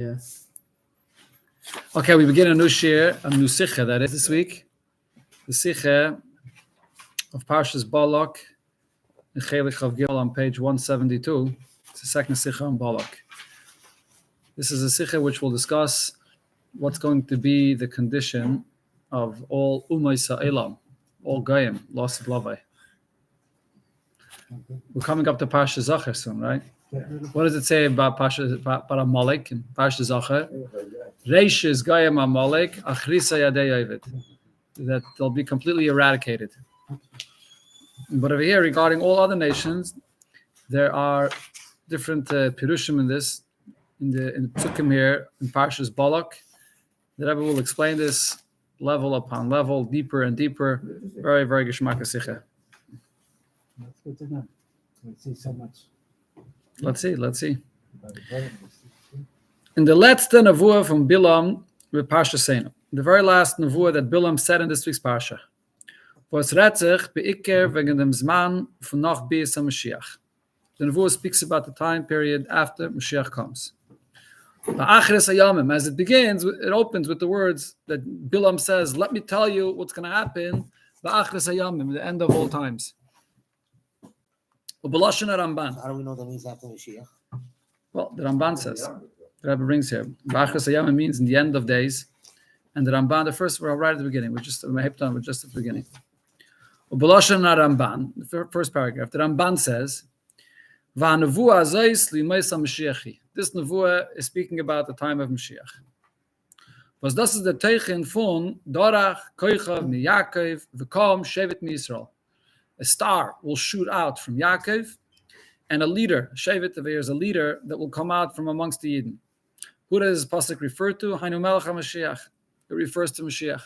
Yes. Okay, we begin a new shir, a new sicha, that is this week. The sicha of Parshas Balak in Chelik Chav Gil on page 172. It's the second sicha on Balak. This is a sicha which will discuss what's going to be the condition of all Umay Sa'elam, all Goyim, lost of Lavai. We're coming up to Parshas Zachar soon, right? What does it say about Amalek and Parshas Zachar? Reish is Goyim Amalek, Achrisa Yadei Ovid. That they'll be completely eradicated. But over here, regarding all other nations, there are different pirushim in this, in the psukim here, in Parshas Balak. The Rebbe will explain this level upon level, deeper and deeper. Very, very geschmack sicha. That's good to know. We see so much. Let's see. In the last nevuah from Bilam, with Parsha Seinu, the very last nevuah that Bilam said in this week's Parsha, was Retzich be'iker wegen dem Zman von nach Bias HaMashiach. The nevuah speaks about the time period after Mashiach comes. Ba'achres hayamim, as it begins, it opens with the words that Bilam says, let me tell you what's going to happen, Ba'achres hayamim, the end of all times. U'b'lashon Ramban. How do we know that means after Mashiach? Well, the Ramban says, the Rebbe brings here, Ba'achres hayamim means in the end of days, and the Ramban, the first, we're right at the beginning, we're just at the beginning. U'b'lashon Ramban, the first paragraph, the Ramban says, Va'nevuah zois li'meis HaMashiachi. This nevuah is speaking about the time of Mashiach. Was das ist der Teichen von Dorach, Koichav, Mi Yaakov, V'kom, Shevet Mi Yisrael. A star will shoot out from Yaakov, and a leader, Shevet, there is a leader that will come out from amongst the Yidden. Who does this pasuk refer to? Hainu Melech HaMashiach. It refers to Mashiach.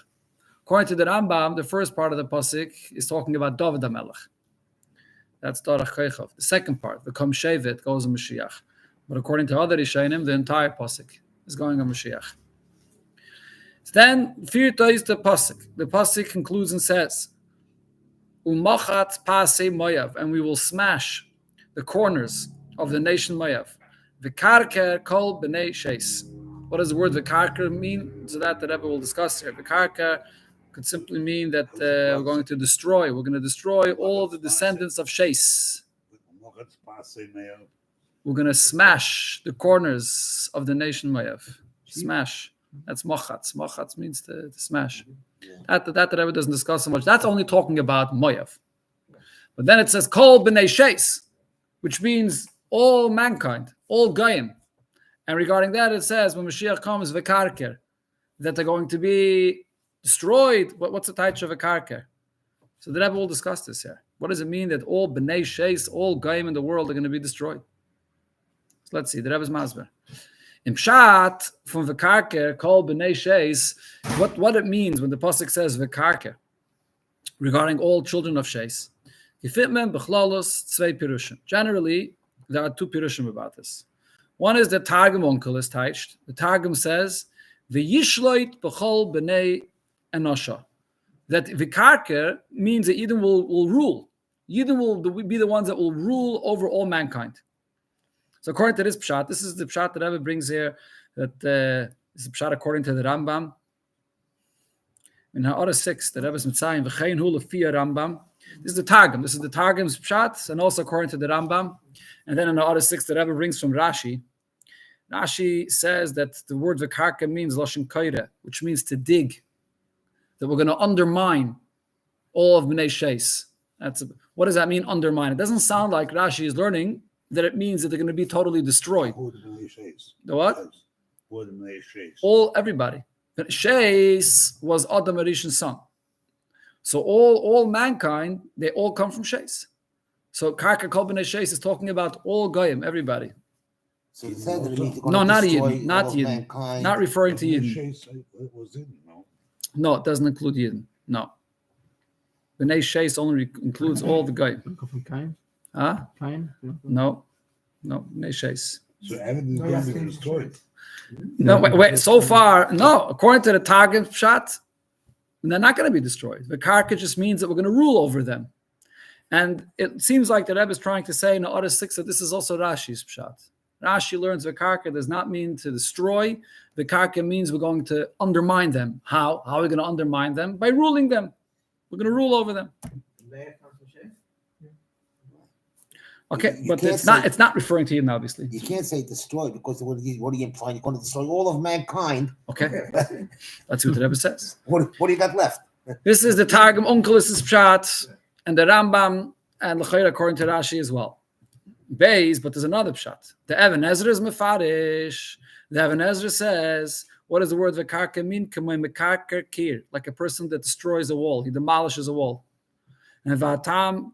According to the Rambam, the first part of the pasuk is talking about David HaMelech. That's Dorach Koichav. The second part, V'kom Shevet, goes on Mashiach. But according to other Rishonim, the entire pasuk is going on Mashiach. Then, Firta is the pasuk. The pasuk concludes and says, "Umachat pasei Moav," and we will smash the corners of the nation Moav. V'karker kol b'nei sheis. What does the word v'karker mean? So that the Rebbe will discuss here. V'karker could simply mean that we're going to destroy. We're going to destroy all of the descendants of sheis. We're going to smash the corners of the nation Moav. Smash. That's mochatz. Mochatz means to smash. That the Rebbe doesn't discuss so much. That's only talking about Moav. But then it says, Kol b'nei sheis, which means all mankind, all Goyim. And regarding that, it says, when Mashiach comes, v'karker, that they're going to be destroyed. What's the title of v'karker? So the Rebbe will discuss this here. What does it mean that all b'nei sheis, all Goyim in the world are going to be destroyed? Let's see, the Rebbe's Masber. In Pshat, from V'karker, called B'nei Sheis, what it means when the Pasuk says V'karker, regarding all children of Sheis. Gefitmen b'chlalos tzvei pirushim. Generally, there are two pirushim about this. One is the Targum Onkel is touched. The Targum says, V'yishloit b'chol b'nei enosha. That V'karker means that Yidden will rule. Yidden will be the ones that will rule over all mankind. So according to this pshat, this is the pshat that Rebbe brings here. That this is the pshat according to the Rambam. In Ha'ara 6, the Rebbe's Mitzayim v'chein hu lefi Rambam. This is the Targum. This is the Targum's pshat, and also according to the Rambam. And then in Ha'ara 6, the Rebbe brings from Rashi. Rashi says that the word v'karka means lashon koire, which means to dig. That we're going to undermine all of Bnei Sheis. What does that mean? Undermine. It doesn't sound like Rashi is learning that it means that they're going to be totally destroyed. The what? All, everybody. But Sheis was Adam Arishan's son. So all mankind, they all come from Sheis. So Karka Kol B'nei Sheis is talking about all Goyim, everybody. So it said that No, not Yidden, not Yidden. Not referring to Yidden. No, it doesn't include Yidden. No. B'nei Sheis only includes all the Goyim. Huh? No, B'nei Sheis. So everything is going to be destroyed. No, wait. So far, no. According to the Targum Pshat, they're not going to be destroyed. The Karka just means that we're going to rule over them. And it seems like the Rebbe is trying to say in the other 6 that this is also Rashi's Pshat. Rashi learns Vikarka does not mean to destroy. Vikarka means we're going to undermine them. How? How are we going to undermine them? By ruling them. We're going to rule over them. Okay, You but can't it's not referring to Eden, obviously. You can't say destroy because what are you implying? You're going to destroy all of mankind. Okay, that's what the Rebbe says. What do you got left? This is the Targum Onkelos' Pshat and the Rambam and L'chayr according to Rashi as well. Beis, but there's another Pshat. The Even Ezra is Mefarish. The Even Ezra says, what does the word Vekarka mean? Kamei Mekarker Kir, like a person that destroys a wall. He demolishes a wall. And Vatam,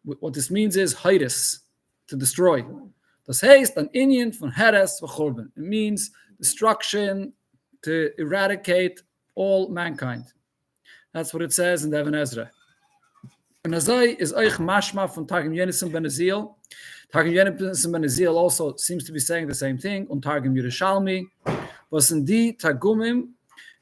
what this means is Heiris, to destroy. Das heißt an Inyan von Heres v'chorben. It means destruction, to eradicate all mankind. That's what it says in the Even Ezra. And Azai is Eich Mashma from Targum Yenisim Ben Azil. Targum Yenisim Ben Azil also seems to be saying the same thing on Targum Yerushalmi. Was in die Targumim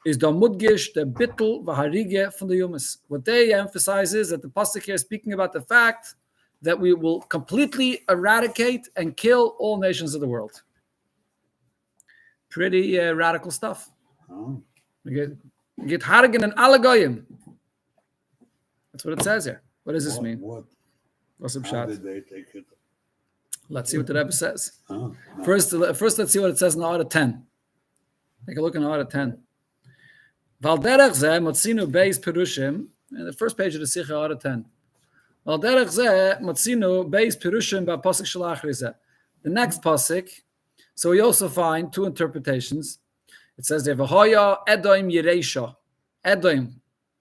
is the Mudgish, the Bittel, Vaharige from the Yumas. What they emphasize is that the Pasuk here is speaking about the fact that we will completely eradicate and kill all nations of the world. Pretty radical stuff. Oh. We get Harigen and Alagoyim. That's what it says here. What does this mean? What's the How pshat? did they take it? Let's see what the Rebbe says. Oh, no. First, let's see what it says in the Order 10. Take a look in the Order 10. Valderech zeh motzinu beis perushim. In the first page of the Sikha, Order 10. Valderech zeh motzinu beis perushim ba pasuk shalach rizeh. The next pasuk. So we also find two interpretations. It says there, V'hoya Edom Yereisha. Edom.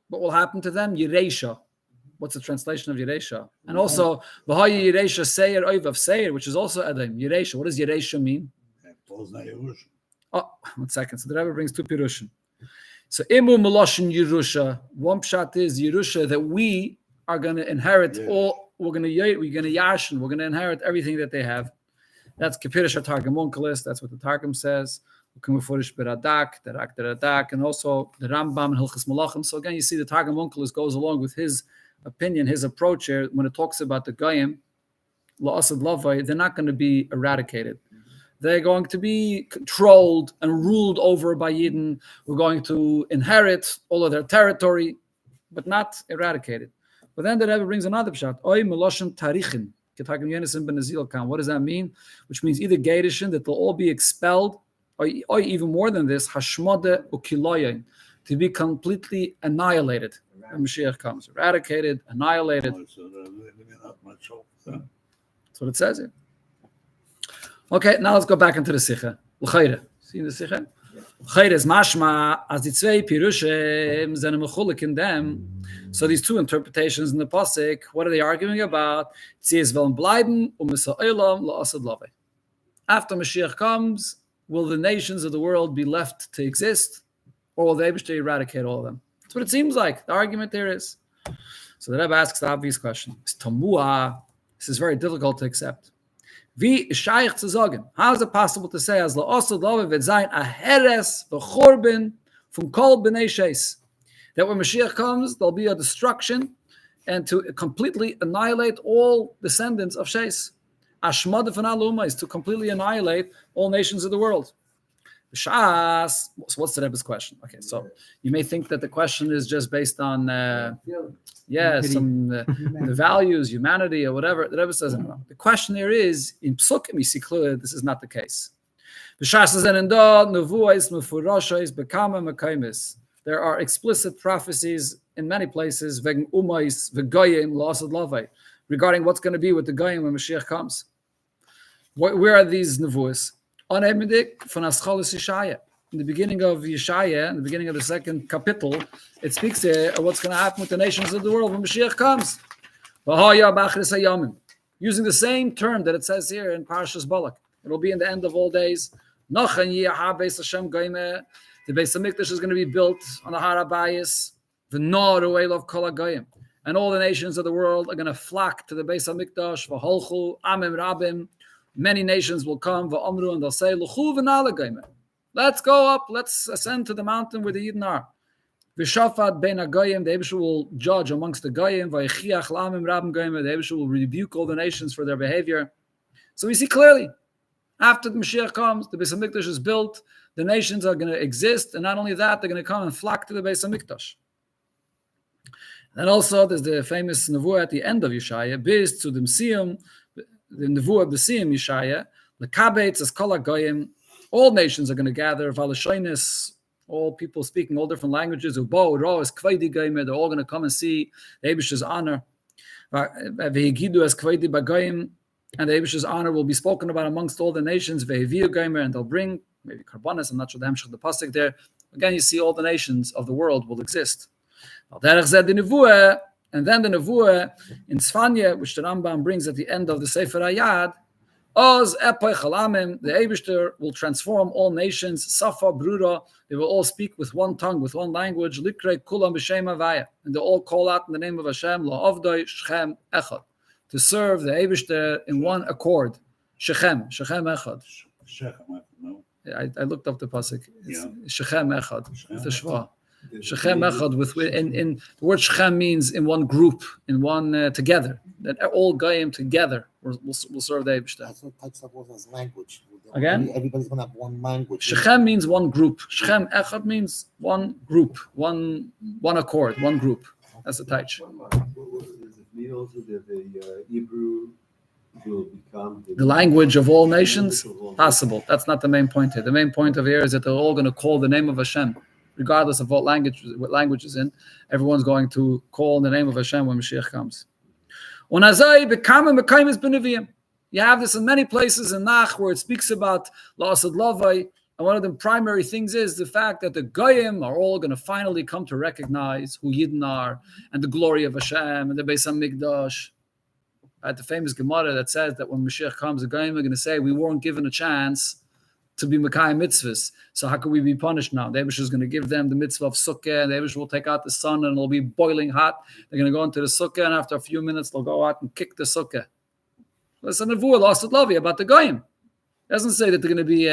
What will happen to them? Yereisha. What's the translation of Yereisha? And also, V'hoya Yereisha Seir Oivav Seir, which is also Edom. Yereisha. What does Yereisha mean? Oh, 1 second. So the Rebbe brings two Pirushim. So Imu Meloshin Yerusha. One pshat is Yerusha, that we are going to inherit all, we're going to yashin, we're going to inherit everything that they have. That's Kepirish Targum Onkelos. That's what the Targum says. And also the Rambam and Hilchas Malachim. So again, you see the Targum Onkelos goes along with his opinion, his approach here when it talks about the Goyim, La'asad Lavai, they're not going to be eradicated. They're going to be controlled and ruled over by Yidden. We're going to inherit all of their territory, but not eradicated. But then the Rebbe brings another pshat. Oy Meloshin Tarichin. What does that mean? Which means either Gerishin, that they'll all be expelled, or even more than this, Hashmode Ukiloyin, to be completely annihilated. When Mashiach comes, eradicated, annihilated. That's what it says here. Okay, now let's go back into the Sikha. L'chayre. See in the Sikha? L'chayre is mashma, as the zwei pirushim, zene mechulik in them. So these two interpretations in the Pasuk, what are they arguing about? After Mashiach comes, will the nations of the world be left to exist, or will they be to eradicate all of them? That's what it seems like. The argument there is. So the Rebbe asks the obvious question. This is very difficult to accept. How is it possible to say as la'asad love wird sein a heres v'chorben from kol b'nei sheis, that when Mashiach comes there'll be a destruction and to completely annihilate all descendants of sheis. Ashmad v'naluma is to completely annihilate all nations of the world. Shas. So what's the Rebbe's question? Okay, so you may think that the question is just based on the values, humanity, or whatever. The Rebbe says no. The question here is in Psukim. You see clearly that this is not the case. There are explicit prophecies in many places regarding what's going to be with the Goyim when Mashiach comes. Where are these nevuos? In the beginning of Yeshaya, in the beginning of the second capital, it speaks here of what's going to happen with the nations of the world when Mashiach comes. Using the same term that it says here in Parashas Balak. It will be in the end of all days. The Beis HaMikdash is going to be built on the Har HaBayis. And all the nations of the world are going to flock to the Beis HaMikdash. V'holchu amim rabim. Many nations will come, v'amru, and they'll say, let's go up, let's ascend to the mountain where the Yidden are. V'shafat bein hagoyim, the Eibusher will judge amongst the goyim, v'yichiach la'amim rabim goyim, the Eibusher will rebuke all the nations for their behavior. So we see clearly, After the Mashiach comes, the Beis HaMikdash is built, the nations are going to exist, and not only that, they're going to come and flock to the Beis HaMikdash. And also, there's the famous nevuah at the end of Yeshaya, bis to the Mesium, the nevuah of the Siyum Yeshaya, the Kabetz as Kol HaGoyim, all nations are going to gather, Valashoinis, all people speaking all different languages, Ubo, Ro, as Kveidi Goyim, they're all going to come and see the Eibish's honor. Vehigidu as Kveidi Bagoyim, and the Eibish's honor will be spoken about amongst all the nations, Vehiviu Goyim, and they'll bring, maybe Karbonis, I'm not sure the Hemshech, the Pasuk there. Again, you see all the nations of the world will exist. And then the Nevuah in Tzfanya, which the Rambam brings at the end of the Sefer Hayad, Oz Epoch Halamim, the Eibishter will transform all nations, Safa Brura, they will all speak with one tongue, with one language, Likrei Kulam B'Shem Havaya, and they all call out in the name of Hashem, Lo Avdoi Shechem Echad, to serve the Eibishter in one accord. Shechem Echad. Shechem, no? I looked up the pasuk. Yeah. Shechem Echad with the Shva. Shechem Echad with in the word Shechem means in one group, in one together. That all Goyim together will serve the Eibishter. That's what types of words as language. Again? Everybody's going to have one language. Shechem means one group. Shechem Echad means one group, one accord, one group. That's the taich. Does it mean also that the Hebrew will become The language of all nations? Possible. That's not the main point here. The main point of here is that they're all going to call the name of Hashem, regardless of what language is in. Everyone's going to call in the name of Hashem when Mashiach comes. You have this in many places in Nach where it speaks about La'asad Lavai, and one of the primary things is the fact that the Goyim are all going to finally come to recognize who Yidden are and the glory of Hashem and the Beis HaMikdash. Right, the famous Gemara that says that when Mashiach comes, the Goyim are going to say, we weren't given a chance to be Mekayim mitzvahs, so how can we be punished now? The Eibush is going to give them the mitzvah of sukkah, and the Eibush will take out the sun, and it'll be boiling hot. They're going to go into the sukkah, and after a few minutes, they'll go out and kick the sukkah. Listen, Nevuah lost at Lavi about the Goyim. It doesn't say that they're going to be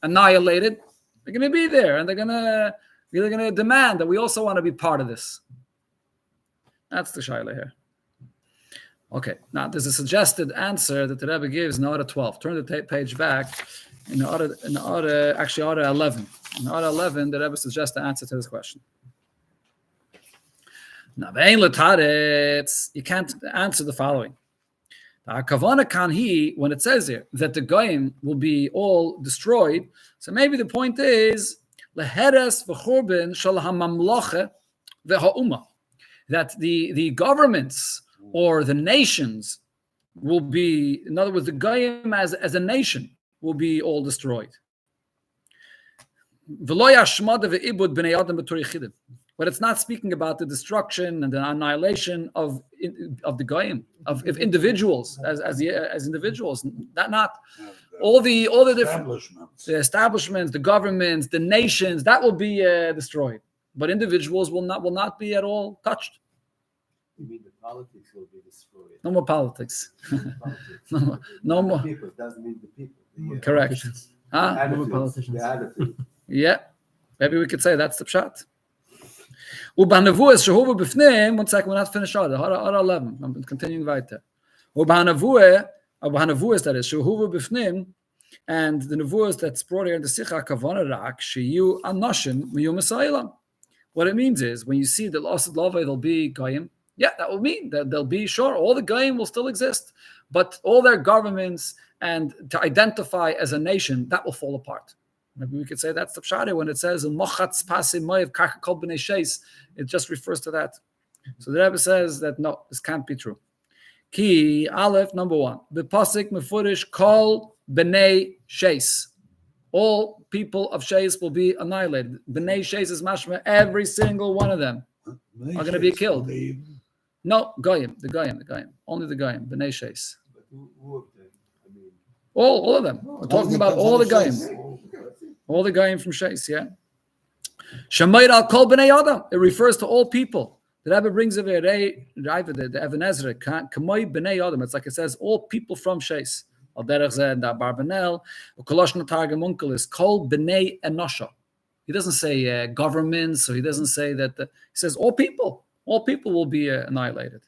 annihilated. They're going to be there, and they're going to demand that we also want to be part of this. That's the shaila here. Okay, now there's a suggested answer that the Rebbe gives in order 12. Turn the page back. In order 11. In order 11, the Rebbe suggests the answer to this question. Now, you can't answer the following. When it says here that the Goyim will be all destroyed, so maybe the point is that the governments or the nations will be, in other words, the Goyim as a nation will be all destroyed. But it's not speaking about the destruction and the annihilation of the Goyim, of individuals as individuals. Not all the different establishments, the governments, the nations, that will be destroyed. But individuals will not be at all touched. You mean the politics will be destroyed? No more politics. No more. People, it doesn't mean the people. Correct. Huh? The attitude. Yeah. Maybe we could say that's the pshat. One second, we're not finished order. Order 11. I'm continuing weiter. That is, and the nevuahs that's brought here in the Sicha Kavana Rak, Shiyu Anoshim Miyum Esaylam. What it means is, when you see the La'asad Lavai, there'll be Goyim. Yeah, that will mean that they'll be, sure, all the Goyim will still exist, but all their governments and to identify as a nation, that will fall apart. Maybe we could say that's the pshat when it says Mochatz Pasim Moav Kach Kol Bnei Sheis. It just refers to that. So the Rebbe says that no, this can't be true. Ki Aleph number 1. The pasuk mefurish Kol Bnei Sheis. All people of Sheis will be annihilated. Bnei Sheis is mashma. Every single one of them are going to be killed. No, Goyim, the Goyim, only the Goyim, Bnei Sheis. But who of them? I mean, all of them. We're talking about all the Goyim. All the Goyim from Sheis, yeah. Shamayr al kol b'nei Adam. It refers to all people. The Rebbe brings over the Even Ezra, Kamoi b'nei Adam. It's like it says, all people from Sheis. Al derech zeh da Barbanel. Kolosh Targum Unkel is kol b'nei Enosha. He doesn't say governments, or he doesn't say that. He says all people. All people will be annihilated.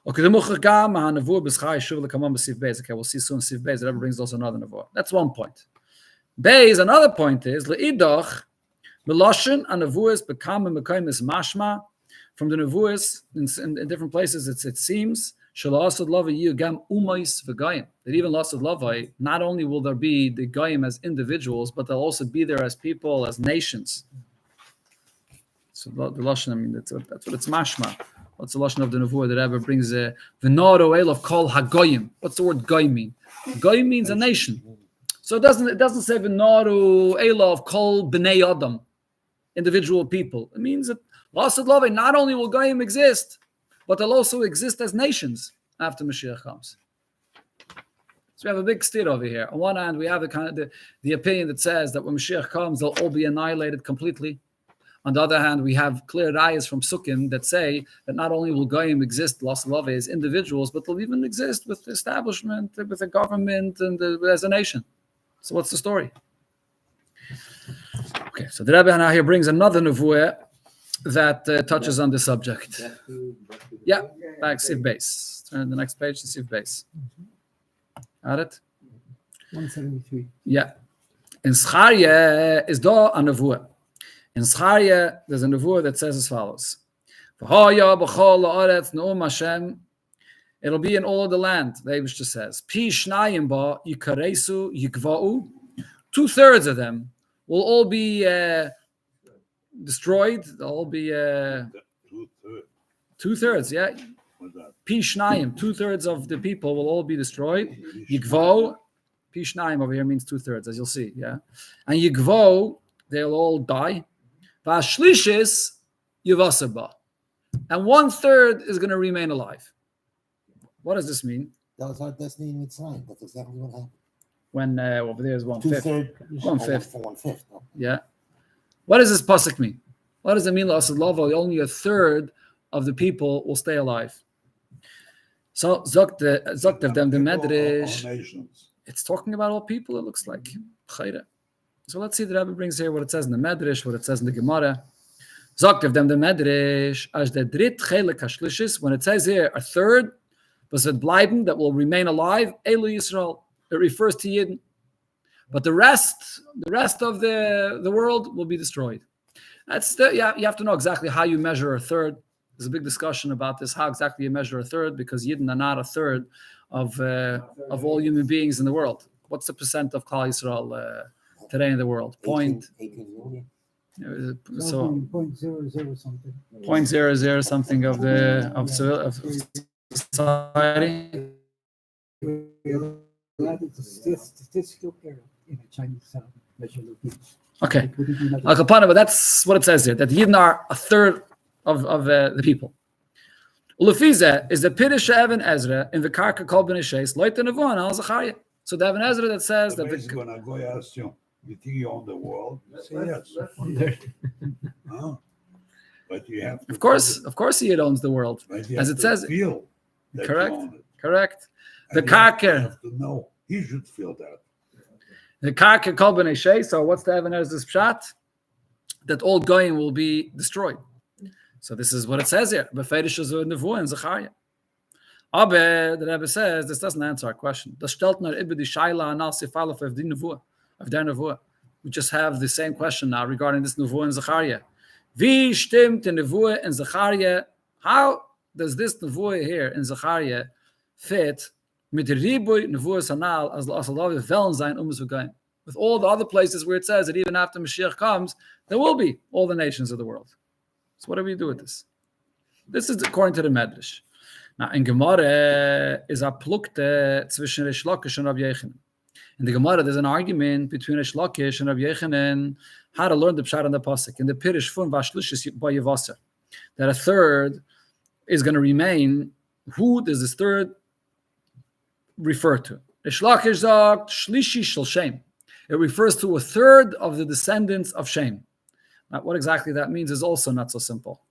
Okay, we'll see soon Siv Beis. That brings also another nevuah. That's one point. Beis, another point is le'idoch meloshin and nevuahs become a mekaymis mashma from the nevuahs in different places. It seems that even lost of lavai, not only will there be the goyim as individuals, but they'll also be there as people, as nations. So the lashon, I mean, that's what it's mashma. What's the lashon of the nevuah that ever brings a v'naro el of kol hagoyim? What's the word goy mean? Goy means a nation. So it doesn't say v'naro el of kol b'nei adam, individual people. It means that lost of lavai, not only will goyim exist, but they'll also exist as nations after Mashiach comes. So we have a big stir over here. On one hand, we have the opinion that says that when Mashiach comes, they'll all be annihilated completely. On the other hand, we have clear rayas from Sukkim that say that not only will Goyim exist, Los Love, as individuals, but they'll even exist with the establishment, with the government, and as a nation. So what's the story? Okay, so the Rebbe now here brings another nevuah that touches on the subject. Yeah, back Siv Beis. Turn to the next page to Siv Beis. Got it? 173. Yeah. In Zcharia is da a nevuah. In Zcharia, there's a nevuah that says as follows: it'll be in all of the land. The Eibishter says, Pi shnayim ba yikaresu yikva'u. 2/3 of them will all be destroyed. They'll all be 2/3. Yeah. Pi shnayim. 2/3 of the people will all be destroyed. Yikva'u. Pi shnayim over here means 2/3, as you'll see. Yeah. And yikva'u, they'll all die. Vashlishis yivasaba. And 1/3 is going to remain alive. What does this mean? That was our destiny in Mitzrayim. That's exactly what happened. When over there is 1/5. 1/5. For 1/5. No? Yeah. What does this pasuk mean? What does it mean? Only 1/3 of the people will stay alive. So zokt of them the medrash. It's talking about all people. It looks like. So let's see. The Rebbe brings here what it says in the medrash, what it says in the Gemara. Zokt of them the medrash as the drit chelik hashlishis. When it says here 1/3, but it bleiben that will remain alive. Elu Yisrael. It refers to Yidden. But the rest of the world will be destroyed. That's you have to know exactly how you measure 1/3. There's a big discussion about this, how exactly you measure 1/3, because Yidden are not 1/3 of all human beings in the world. What's the percent of Klal Yisrael today in the world? 18 so 0.00 something. 0.00 something of society. That is a statistical error in a Chinese measure of people. Okay, but that's what it says here, that Yidden are 1/3 of the people. Ulefize is the Pirish Evan Ezra in the Karka Kol B'nei Sheis Loite Nevuah Al Zachariah. So the Evan Ezra that says that when I go ask you think you own the world? You say yes. Huh? But you have to of course he owns the world, as it says. Feel that correct, you own it. correct. The And Karka. you have to know. He should feel that. The Karka Kol B'nei Sheis. So what's the Evan Ezra's pshat? That all goyim will be destroyed. So this is what it says here. Beferish is a nevuah in Zechariah. Aber the Rebbe says this doesn't answer our question. Das stellt nur über die Shaila anal sifalaf of the nevuah, of their nevuah. We just have the same question now regarding this nevuah in Zechariah. Wie stimmt die nevuah in Zechariah? How does this nevuah here in Zechariah fit mit der riboy nevuah anal as Allah velen sein goyim? With all the other places where it says that even after Mashiach comes, there will be all the nations of the world. So what do we do with this? This is according to the Medrash. Now in Gemara is a plukte zwischen Reish Lakish and Rabbi Yochanan. In the Gemara there's an argument between Reish Lakish and Rabbi Yochanan how to learn the pshat and the pasuk. In the Pirish fun vashlishis by Yevasa, that 1/3 is going to remain. Who does this 1/3 refer to? Reish Lakish sagt shlishi shel Shem. It refers to 1/3 of the descendants of Shem. Now, what exactly that means is also not so simple.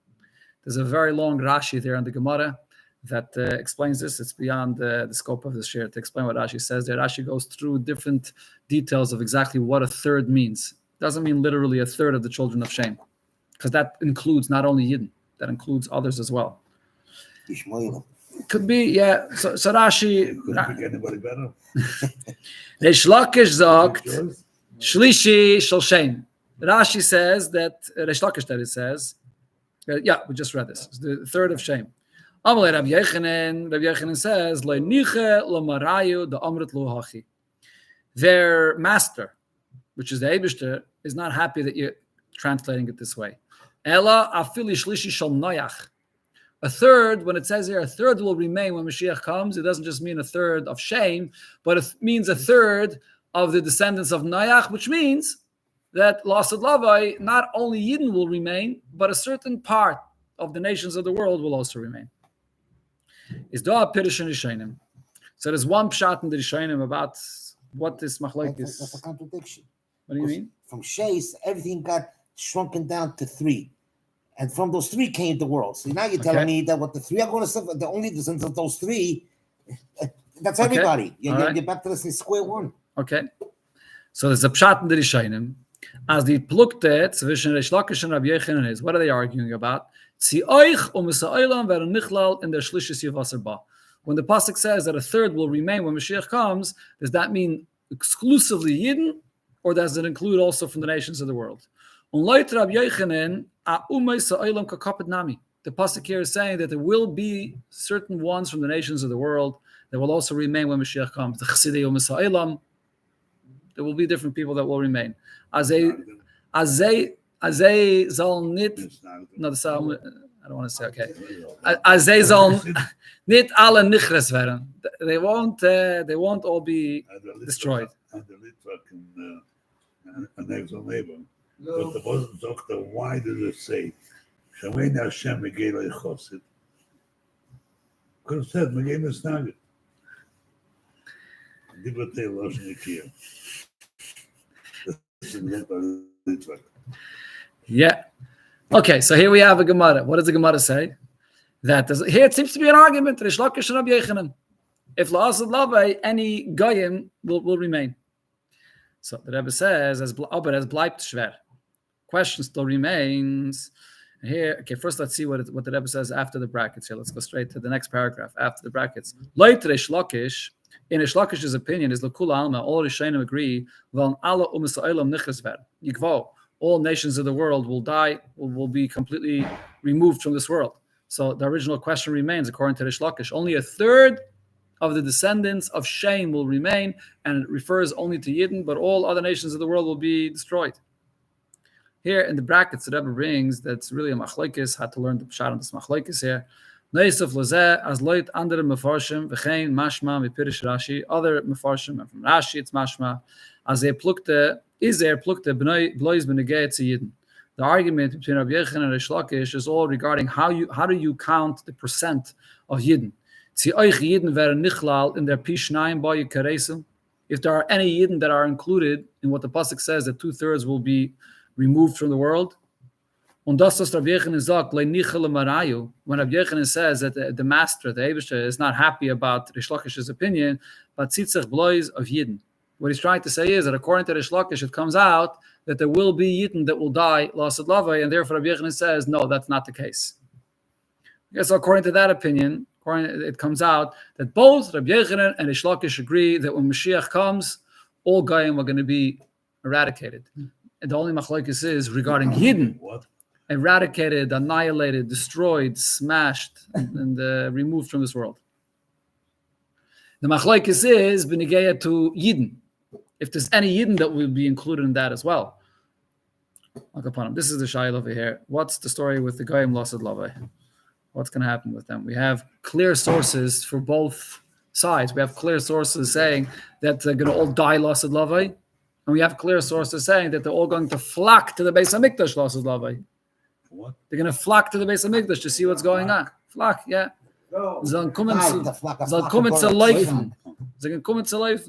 There's a very long Rashi there in the Gemara that explains this. It's beyond the scope of this share to explain what Rashi says there. Rashi goes through different details of exactly what 1/3 means. It doesn't mean literally 1/3 of the children of Shem, because that includes not only Yidden, that includes others as well. Ishmael. Could be, yeah. So Rashi, Couldn't pick anybody better. Reish Lakish sagt, Yours? Shlishi shel Shem. Rashi says that, Reish Lakish that it says, yeah, we just read this. It's the third of Shem. Amalei Rabbi Yochanan says, Lo niche lo marayu da amrit lo hachi. Their master, which is the OSter, is not happy that you're translating it this way. Ela afili shlishi shel noyach. A third, when it says here, a third will remain when Mashiach comes, it doesn't just mean a third of Shem, but it means a third of the descendants of Noach, which means that Lasad Lavai, not only Yidden will remain, but a certain part of the nations of the world will also remain. Is Doa Pirish and Rishonim. So there's one pshat in the Rishonim about what this machlok is. That's a contradiction. What do you mean? From Shais, everything got shrunken down to 3. And from those 3 came the world. So now you're telling me that what the 3 are going to suffer, the only descendants of those 3, that's everybody. You're back to the square one. Okay. So there's a pshat in the Rishonim. As the plukte zwischen Reish Lakish and Rabbi Yochanan is, what are they arguing about? When the pasuk says that a third will remain when Mashiach comes, does that mean exclusively Yidden, or does it include also from the nations of the world? The pasuk here is saying that there will be certain ones from the nations of the world that will also remain when Mashiach comes. The Chassidei U'Misa'elam, there will be different people that will remain. Azay zal nit. No, I don't want to say. Okay. Azay zal nit alle nichres werden. They won't all be destroyed. And the Litvak and next door neighbor. But the wasn't doctor. Why did it say Shamein Hashem Megillah Chosid? Could have said Megillah Snagit. Dibbatei Lashon Yekir. Yeah. Okay, so here we have a Gemara. What does the Gemara say? Here it seems to be an argument. Reish Lakish and Rabbi Yochanan. If La'asad Lavai, any Goyim will remain. So the Rebbe says, as bleibt schwer. Question still remains. Here, okay, first let's see what the Rebbe says after the brackets here. Let's go straight to the next paragraph after the brackets. Leit Reish Lakish, in Reish Lakish's opinion, is L'kula Alma, all Rishonim agree, all nations of the world will die, will be completely removed from this world. So the original question remains, according to Reish Lakish, only a third of the descendants of Shem will remain, and it refers only to Yidden, but all other nations of the world will be destroyed. Here in the brackets, the Rebbe brings that's really a machlokes. Had to learn the pshat on this machlokes here. Neisuf lazeh as loit andere mefarshim v'chein mashma mipirish Rashi. Other mefarshim and from Rashi it's mashma as they plukte blois benegei to Yidden. The argument between Rabbi Yochanan and Reish Lakish is all regarding how do you count the percent of Yidden. In their Pishnayim by Karesim. If there are any Yidden that are included in what the pasuk says that 2/3 will be removed from the world. Und das was Rabbi Yochanan sagt, when Rabbi Yochanan says that the master, the OSter, is not happy about Reish Lakish's opinion, but tzitzach blois of Yidden. What he's trying to say is that according to Reish Lakish, it comes out that there will be Yidden that will die, Lasad Lavai, and therefore Rabbi Yochanan says, no, that's not the case. Okay, so according to that opinion, it comes out that both Rabbi Yochanan and Reish Lakish agree that when Mashiach comes, all Goyim are going to be eradicated. And the only machlokes is regarding Yidden. What? Eradicated, annihilated, destroyed, smashed, and removed from this world. The machlokes is b'negeya to Yidden. If there's any Yidden that will be included in that as well. This is the shayla over here. What's the story with the Goyim Lasad Lavai? What's going to happen with them? We have clear sources for both sides. We have clear sources saying that they're going to all die Lasad Lavai. And we have clear sources saying that they're all going to flock to the Beis HaMikdash Lasad Lavai. What? They're going to flock to the Beis HaMikdash to see what's going on. Flock, yeah. They're going to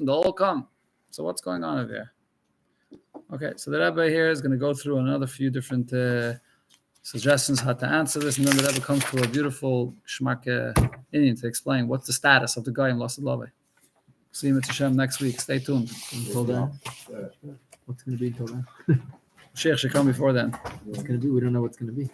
they'll all come. So what's going on over here? Okay, so the Rebbe here is going to go through another few different suggestions how to answer this, and then the Rebbe comes to a beautiful Shmark Indian to explain what's the status of the guy in Lasad Lavai. See you, Mr. Shem, next week. Stay tuned. Until then. What's going to be until then? Sheikh should come before then. What's going to be? We don't know what's going to be.